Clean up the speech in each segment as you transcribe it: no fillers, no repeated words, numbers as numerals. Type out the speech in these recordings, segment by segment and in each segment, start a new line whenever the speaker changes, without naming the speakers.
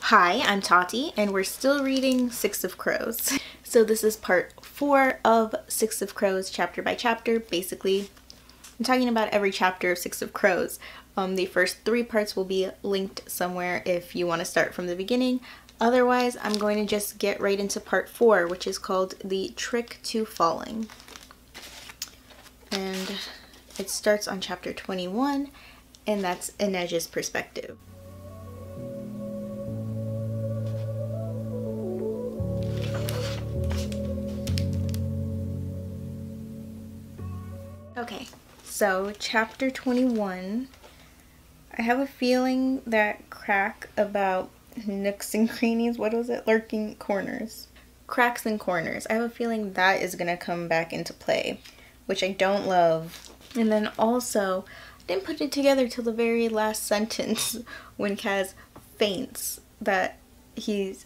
Hi, I'm Tati, and we're still reading Six of Crows. So this is part 4 of Six of Crows, chapter by chapter. Basically, I'm talking about every chapter of Six of Crows. The first 3 parts will be linked somewhere if you want to start from the beginning. Otherwise, I'm going to just get right into part 4, which is called The Trick to Falling. And it starts on chapter 21, and that's Inej's perspective. Okay, so chapter 21, I have a feeling that crack about nooks and crannies, what was it? Lurking corners. Cracks and corners. I have a feeling that is going to come back into play, which I don't love. And then also, I didn't put it together till the very last sentence when Kaz faints that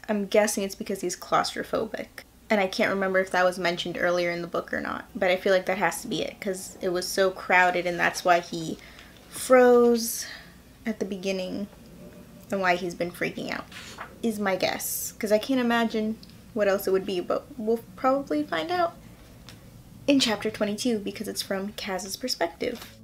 I'm guessing it's because he's claustrophobic. And I can't remember if that was mentioned earlier in the book or not. But I feel like that has to be it because it was so crowded and that's why he froze at the beginning and why he's been freaking out, is my guess. Because I can't imagine what else it would be, but we'll probably find out in chapter 22 because it's from Kaz's perspective.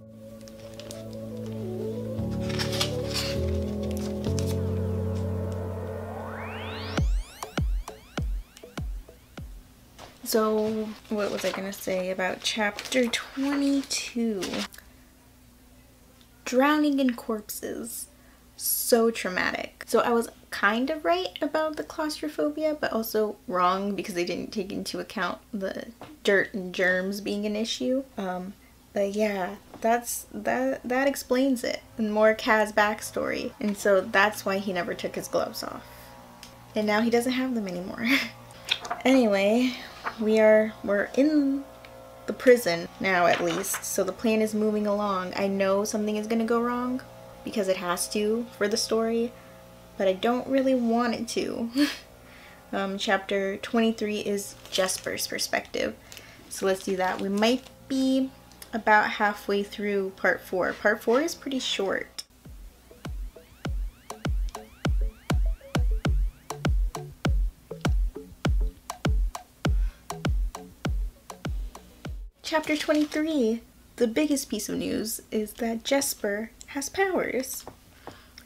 So, what was I gonna say about chapter 22? Drowning in corpses. So traumatic. So I was kind of right about the claustrophobia, but also wrong because they didn't take into account the dirt and germs being an issue. But yeah, that explains it. And more Kaz backstory. And so that's why he never took his gloves off. And now he doesn't have them anymore. Anyway, we're in the prison now, at least, so the plan is moving along. I know something is gonna go wrong because it has to for the story, but I don't really want it to. Chapter 23 is Jesper's perspective, so let's do that. We might be about halfway through part 4. Part 4 is pretty short. Chapter 23, the biggest piece of news is that Jesper has powers.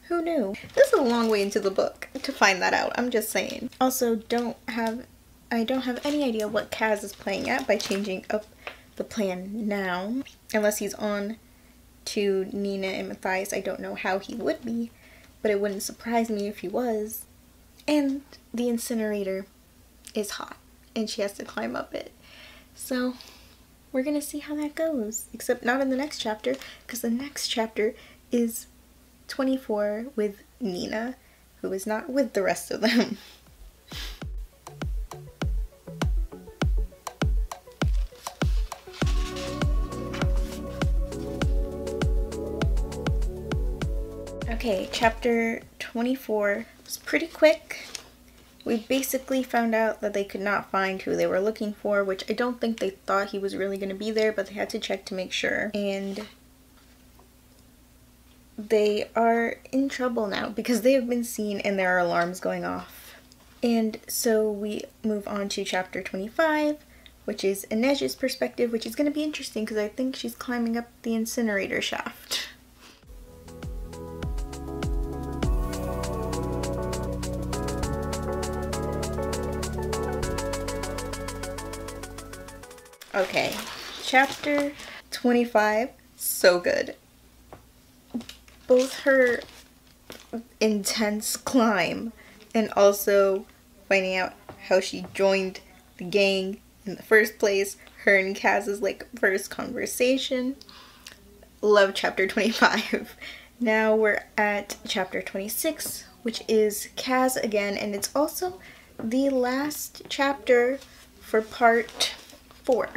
Who knew? This is a long way into the book to find that out, I'm just saying. Also, I don't have any idea what Kaz is playing at by changing up the plan now. Unless he's on to Nina and Matthias, I don't know how he would be, but it wouldn't surprise me if he was. And the incinerator is hot, and she has to climb up it. So we're gonna see how that goes, except not in the next chapter, because the next chapter is 24 with Nina, who is not with the rest of them. Okay, chapter 24 was pretty quick. We basically found out that they could not find who they were looking for, which I don't think they thought he was really going to be there, but they had to check to make sure. And they are in trouble now because they have been seen and there are alarms going off. And so we move on to chapter 25, which is Inej's perspective, which is going to be interesting because I think she's climbing up the incinerator shaft. Okay, chapter 25, so good. Both her intense climb and also finding out how she joined the gang in the first place, her and Kaz's first conversation. Love chapter 25. Now we're at chapter 26, which is Kaz again, and it's also the last chapter for part 4.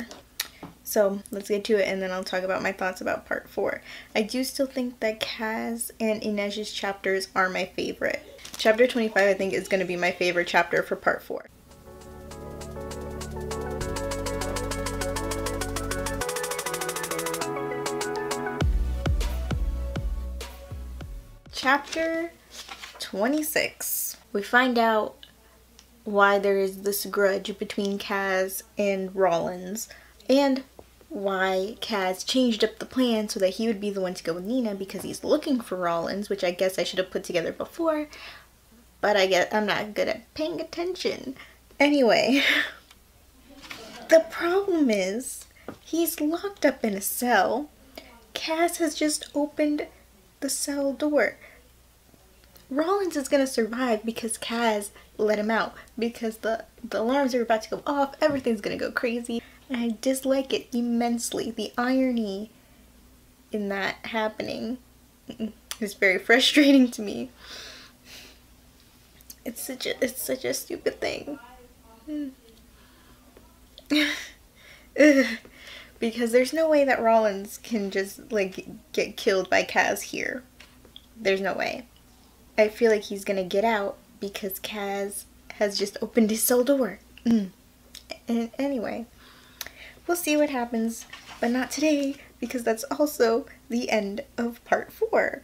So let's get to it and then I'll talk about my thoughts about part 4. I do still think that Kaz and Inej's chapters are my favorite. Chapter 25 I think is going to be my favorite chapter for part 4. Chapter 26. We find out why there is this grudge between Kaz and Rollins, and why Kaz changed up the plan so that he would be the one to go with Nina because he's looking for Rollins, which I guess I should have put together before, but I guess I'm not good at paying attention. Anyway, the problem is he's locked up in a cell. Kaz has just opened the cell door. Rollins is gonna survive because Kaz let him out, because the alarms are about to go off, everything's gonna go crazy, and I dislike it immensely. The irony in that happening is very frustrating to me. It's such a stupid thing. Because there's no way that Rollins can just like get killed by Kaz here. There's no way. I feel like he's gonna get out because Kaz has just opened his cell door. And anyway, we'll see what happens, but not today, because that's also the end of part 4.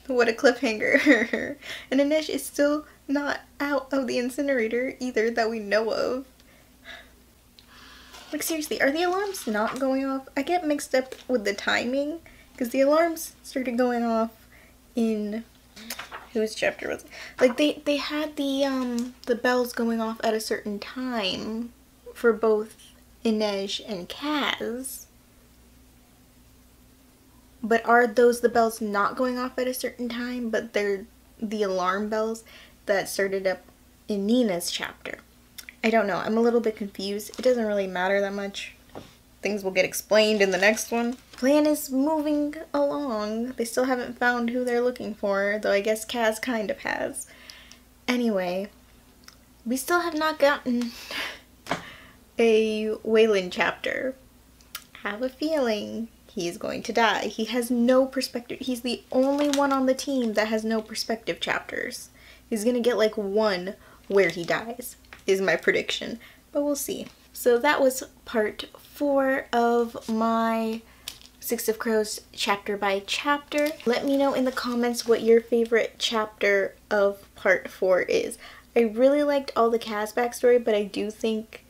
What a cliffhanger. And Inej is still not out of the incinerator either that we know of. Like, seriously, are the alarms not going off? I get mixed up with the timing, because the alarms started going off in, whose chapter was it? Like, they had the bells going off at a certain time for both Inej and Kaz. But are those the bells not going off at a certain time, but they're the alarm bells that started up in Nina's chapter? I don't know. I'm a little bit confused. It doesn't really matter that much. Things will get explained in the next one. Plan is moving along. They still haven't found who they're looking for, though I guess Kaz kind of has. Anyway, we still have not gotten a Wayland chapter. I have a feeling he's going to die. He has no perspective. He's the only one on the team that has no perspective chapters. He's gonna get like one where he dies, is my prediction, but we'll see. So that was part 4 of my Six of Crows chapter by chapter. Let me know in the comments what your favorite chapter of part 4 is. I really liked all the Kaz backstory, but I do think,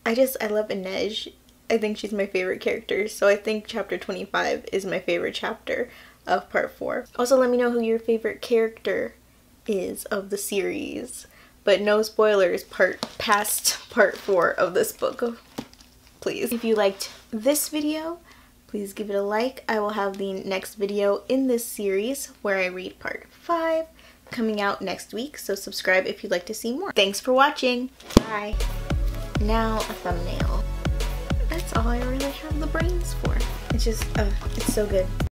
I love Inej. I think she's my favorite character, so I think chapter 25 is my favorite chapter of part 4. Also, let me know who your favorite character is of the series. But no spoilers past part 4 of this book, please. If you liked this video, please give it a like. I will have the next video in this series where I read part 5 coming out next week, so subscribe if you'd like to see more. Thanks for watching. Bye. Now a thumbnail. That's all I really have the brains for. It's just, it's so good.